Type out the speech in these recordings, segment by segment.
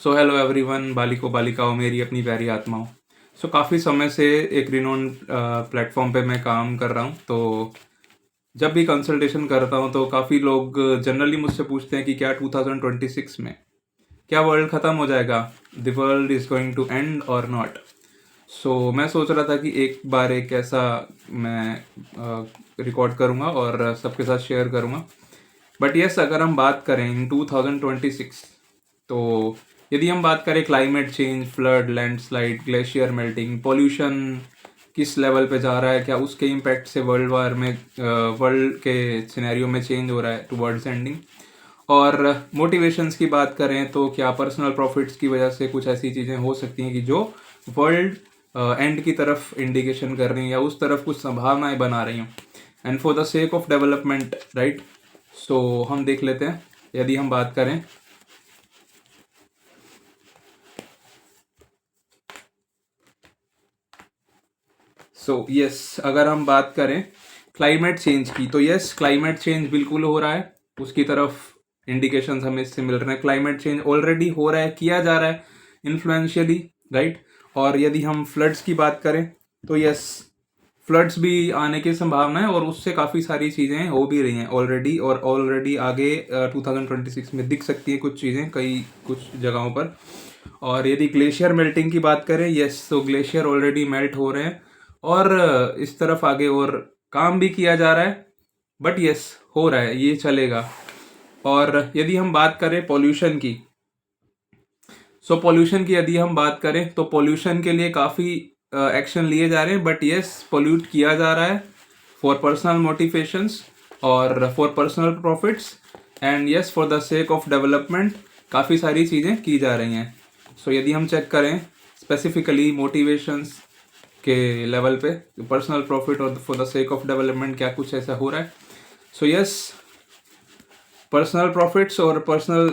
So hello everyone, बालिको बालिकाओं, मेरी अपनी प्यारी आत्माओं। काफ़ी समय से एक रिनोन प्लेटफॉर्म पे मैं काम कर रहा हूँ। तो जब भी कंसल्टेशन करता हूँ तो काफ़ी लोग जनरली मुझसे पूछते हैं कि क्या 2026 में क्या वर्ल्ड ख़त्म हो जाएगा, the world is going to end और नॉट। मैं सोच रहा था कि एक बार एक ऐसा मैं रिकॉर्ड करूँगा और सबके साथ शेयर करूँगा। बट यस, अगर हम बात करें इन 2026, तो यदि हम बात करें climate change, flood, landslide, glacier melting, pollution किस लेवल पे जा रहा है, क्या उसके इम्पैक्ट से वर्ल्ड के सिनेरियो में चेंज हो रहा है टुवर्ड्स एंडिंग। और मोटिवेशंस की बात करें तो क्या पर्सनल प्रॉफिट्स की वजह से कुछ ऐसी चीज़ें हो सकती हैं कि जो वर्ल्ड एंड की तरफ इंडिकेशन कर रही हैं या उस तरफ कुछ संभावनाएं बना रही हैं, and for the sake of development, right. हम देख लेते हैं। यदि हम बात करें यस, अगर हम बात करें क्लाइमेट चेंज की, तो यस, क्लाइमेट चेंज बिल्कुल हो रहा है, उसकी तरफ इंडिकेशंस हमें इससे मिल रहे हैं। क्लाइमेट चेंज ऑलरेडी हो रहा है, किया जा रहा है इन्फ्लुएंशियली, राइट। और यदि हम फ्लड्स की बात करें तो यस, फ्लड्स भी आने की संभावना है और उससे काफ़ी सारी चीज़ें हो भी रही हैं ऑलरेडी, और ऑलरेडी आगे 2026 में दिख सकती है कुछ चीज़ें कई कुछ जगहों पर। और यदि ग्लेशियर मेल्टिंग की बात करें, यस, तो ग्लेशियर ऑलरेडी मेल्ट हो रहे हैं और इस तरफ आगे और काम भी किया जा रहा है। बट यस, हो रहा है, ये चलेगा। और यदि हम बात करें पॉल्यूशन की, पॉल्यूशन की यदि हम बात करें तो पॉल्यूशन के लिए काफ़ी एक्शन लिए जा रहे हैं। बट यस, पोल्यूट किया जा रहा है फॉर पर्सनल मोटिवेशंस और for personal profits, and yes, for the sake of development काफ़ी सारी चीज़ें की जा रही हैं। यदि हम चेक करें स्पेसिफिकली मोटिवेशंस के लेवल पे, पर्सनल प्रॉफिट और for the sake of development क्या कुछ ऐसा हो रहा है। यस, पर्सनल प्रॉफिट्स और personal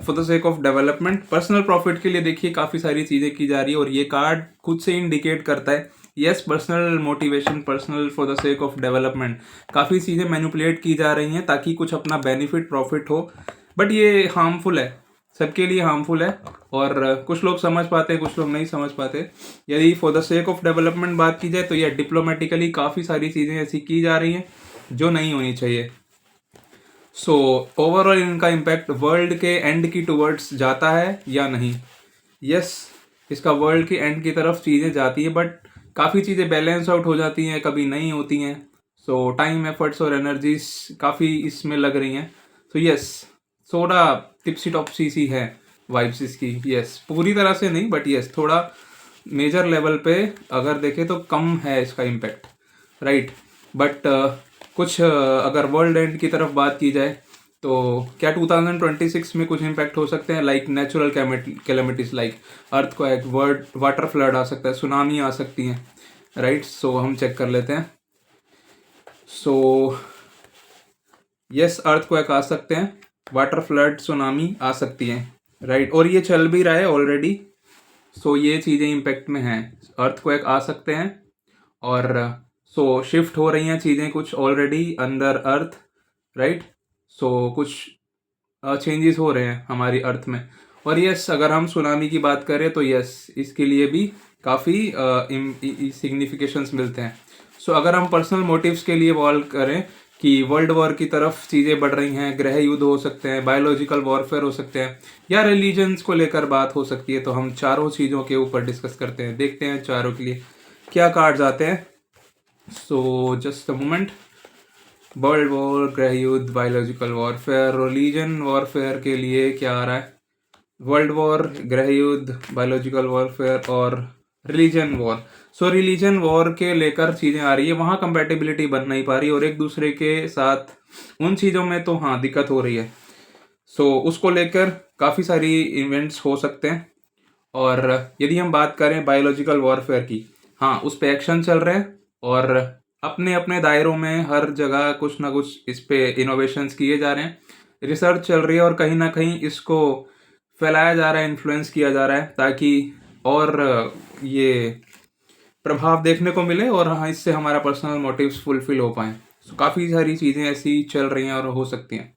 for the sake of development, personal profit के लिए देखिए काफ़ी सारी चीज़ें की जा रही है और ये कार्ड खुद से इंडिकेट करता है yes, personal motivation, personal for the sake of development, काफ़ी चीज़ें मैनिपुलेट की जा रही हैं ताकि कुछ अपना बेनिफिट प्रॉफिट हो। बट ये हार्मफुल है, सबके लिए हार्मफुल है। और कुछ लोग समझ पाते हैं, कुछ लोग नहीं समझ पाते। यदि for the sake of development बात की जाए तो यह डिप्लोमेटिकली काफ़ी सारी चीज़ें ऐसी की जा रही हैं जो नहीं होनी चाहिए। ओवरऑल इनका इम्पैक्ट वर्ल्ड के एंड की टुवर्ड्स जाता है या नहीं। यस, इसका वर्ल्ड के एंड की तरफ चीज़ें जाती है, बट काफ़ी चीज़ें बैलेंस आउट हो जाती हैं, कभी नहीं होती हैं। टाइम, एफर्ट्स और एनर्जीज काफ़ी इसमें लग रही हैं। यस, थोड़ा टिप्सी टॉप्सी सी है वाइब्स इसकी। यस, पूरी तरह से नहीं, बट यस, थोड़ा मेजर लेवल पे अगर देखें तो कम है इसका इम्पैक्ट, राइट। बट कुछ अगर वर्ल्ड एंड की तरफ बात की जाए तो क्या 2026 में कुछ इम्पैक्ट हो सकते हैं, like natural calamities, like earthquake, water flood आ सकता है, सुनामी आ सकती हैं, राइट। हम चेक कर लेते हैं। यस, अर्थक्वेक आ सकते हैं, वाटर फ्लड, सुनामी आ सकती हैं, राइट। और ये चल भी रहा है ऑलरेडी। ये चीज़ें इम्पैक्ट में हैं, अर्थक्वेक आ सकते हैं और शिफ्ट हो रही हैं चीज़ें कुछ ऑलरेडी अंदर अर्थ, राइट। कुछ चेंजेस हो रहे हैं हमारी अर्थ में। और यस, अगर हम सुनामी की बात करें तो यस, इसके लिए भी काफ़ी सिग्निफिकेशंस मिलते हैं। अगर हम पर्सनल मोटिव्स के लिए वॉल्व करें कि वर्ल्ड वॉर की तरफ चीज़ें बढ़ रही हैं, गृह युद्ध हो सकते हैं, बायोलॉजिकल वॉरफेयर हो सकते हैं, या रिलीजन्स को लेकर बात हो सकती है, तो हम चारों चीज़ों के ऊपर डिस्कस करते हैं, देखते हैं चारों के लिए क्या कार्ड्स आते हैं। Just a moment. World war, गृह युद्ध, बायोलॉजिकल वॉरफेयर, रिलीजन वॉरफेयर के लिए क्या आ रहा है? वर्ल्ड वॉर, गृह युद्ध, बायोलॉजिकल वॉरफेयर और रिलीजन वॉर। रिलीजन वॉर के लेकर चीज़ें आ रही है, वहाँ कंपेटिबिलिटी बन नहीं पा रही और एक दूसरे के साथ उन चीज़ों में तो हाँ दिक्कत हो रही है। उसको लेकर काफ़ी सारी इवेंट्स हो सकते हैं। और यदि हम बात करें बायोलॉजिकल वॉरफेयर की, हाँ, उस पर एक्शन चल रहे हैं और अपने अपने दायरों में हर जगह कुछ ना कुछ इस पे इनोवेशंस किए जा रहे हैं, रिसर्च चल रही है और कहीं ना कहीं इसको फैलाया जा रहा है, इन्फ्लुएंस किया जा रहा है ताकि और ये प्रभाव देखने को मिले और हाँ, इससे हमारा पर्सनल मोटिव्स फुलफिल हो पाए। काफ़ी सारी चीज़ें ऐसी चल रही हैं और हो सकती हैं।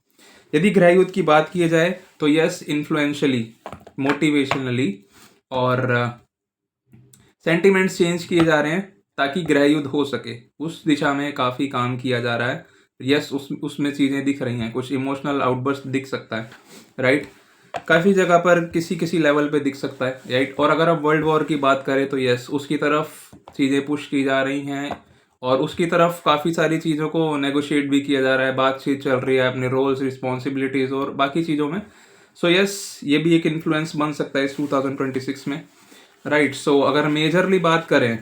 यदि गृह युद्ध की बात की जाए तो यस, इन्फ्लुएंशियली, मोटिवेशनली और सेंटिमेंट्स चेंज किए जा रहे हैं ताकि गृह युद्ध हो सके, उस दिशा में काफ़ी काम किया जा रहा है। यस, उसमें चीज़ें दिख रही हैं, कुछ इमोशनल आउटबर्स्ट दिख सकता है, राइट। काफ़ी जगह पर किसी किसी लेवल पे दिख सकता है, राइट। और अगर आप वर्ल्ड वॉर की बात करें तो यस, उसकी तरफ चीज़ें पुश की जा रही हैं और उसकी तरफ काफ़ी सारी चीज़ों को नेगोशिएट भी किया जा रहा है, बातचीत चल रही है अपने रोल्स, रिस्पॉन्सिबिलिटीज़ और बाकी चीज़ों में। सो यस, ये भी एक इन्फ्लुएंस बन सकता है इस 2026 में, राइट। सो अगर मेजरली बात करें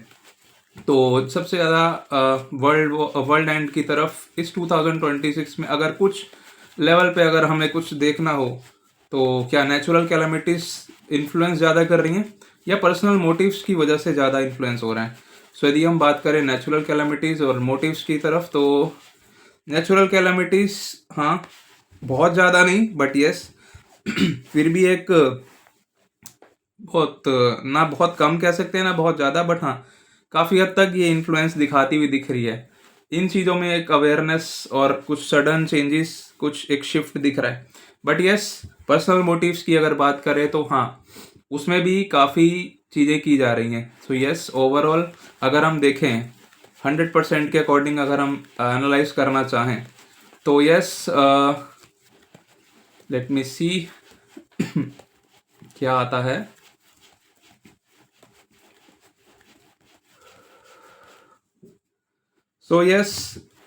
तो सबसे ज़्यादा वर्ल्ड एंड की तरफ इस 2026 में अगर कुछ लेवल पे अगर हमें कुछ देखना हो तो क्या नेचुरल कैलामिटीज इन्फ्लुएंस ज़्यादा कर रही हैं या पर्सनल मोटिव्स की वजह से ज़्यादा इन्फ्लुएंस हो रहा है। सो यदि हम बात करें नेचुरल कैलामिटीज़ और मोटिव्स की तरफ तो नेचुरल कैलामिटीज़, हाँ, बहुत ज़्यादा नहीं बट यस फिर भी एक बहुत, ना बहुत कम कह सकते हैं ना बहुत ज़्यादा, बट हाँ काफ़ी हद तक ये इन्फ्लुएंस दिखाती हुई दिख रही है। इन चीज़ों में एक अवेयरनेस और कुछ सडन चेंजेस, कुछ एक शिफ्ट दिख रहा है। बट यस, पर्सनल मोटिव्स की अगर बात करें तो हाँ, उसमें भी काफ़ी चीज़ें की जा रही हैं। सो यस, ओवरऑल अगर हम देखें 100% के अकॉर्डिंग अगर हम एनालाइज करना चाहें तो यस, लेट मी सी क्या आता है। सो यस,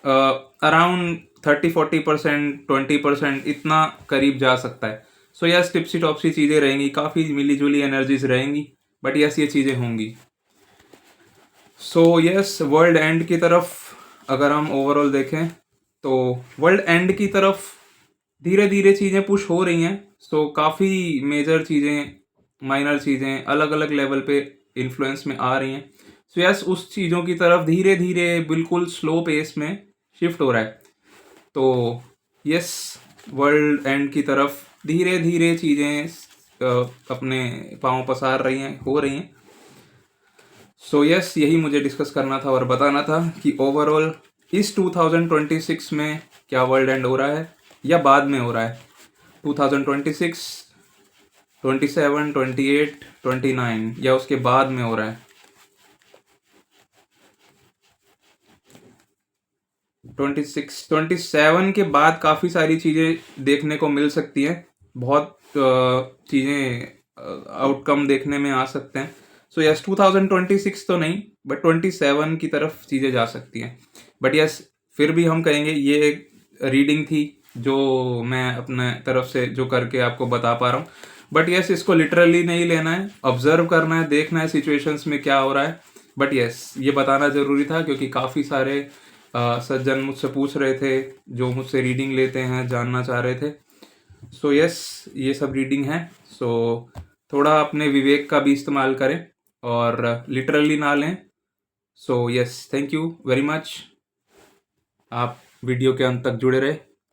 अराउंड 30-40%, 20% इतना करीब जा सकता है। सो यस, टिप्सी टॉप्सी चीज़ें रहेंगी, काफ़ी मिली जुली एनर्जीज रहेंगी, बट यस ये चीज़ें होंगी। सो यस, वर्ल्ड एंड की तरफ अगर हम ओवरऑल देखें तो वर्ल्ड एंड की तरफ धीरे धीरे चीज़ें पुश हो रही हैं। सो काफ़ी मेजर चीज़ें, माइनर चीज़ें अलग अलग लेवल पे इन्फ्लुएंस में आ रही हैं। सो यस, उस चीज़ों की तरफ धीरे धीरे बिल्कुल स्लो पेस में शिफ्ट हो रहा है। तो यस, वर्ल्ड एंड की तरफ धीरे धीरे चीज़ें अपने पाँव पसार रही हैं, हो रही हैं। सो यस, यही मुझे डिस्कस करना था और बताना था कि ओवरऑल इस 2026 में क्या वर्ल्ड एंड हो रहा है या बाद में हो रहा है। 2026, 27, 28, 29 या उसके बाद में हो रहा है। 26, 27 के बाद काफ़ी सारी चीज़ें देखने को मिल सकती हैं, बहुत चीज़ें आउटकम देखने में आ सकते हैं। सो यस, 2026 तो नहीं बट 27 की तरफ चीज़ें जा सकती हैं। बट यस, फिर भी हम कहेंगे ये एक रीडिंग थी जो मैं अपने तरफ से जो करके आपको बता पा रहा हूँ। बट यस, इसको लिटरली नहीं लेना है, ऑब्जर्व करना है, देखना है सिचुएशंस में क्या हो रहा है। बट यस, ये बताना ज़रूरी था क्योंकि काफ़ी सारे सज्जन मुझसे पूछ रहे थे, जो मुझसे रीडिंग लेते हैं, जानना चाह रहे थे। सो यस, ये सब रीडिंग है। सो थोड़ा अपने विवेक का भी इस्तेमाल करें और लिटरली ना लें। So yes, thank you very much. आप वीडियो के अंत तक जुड़े रहे।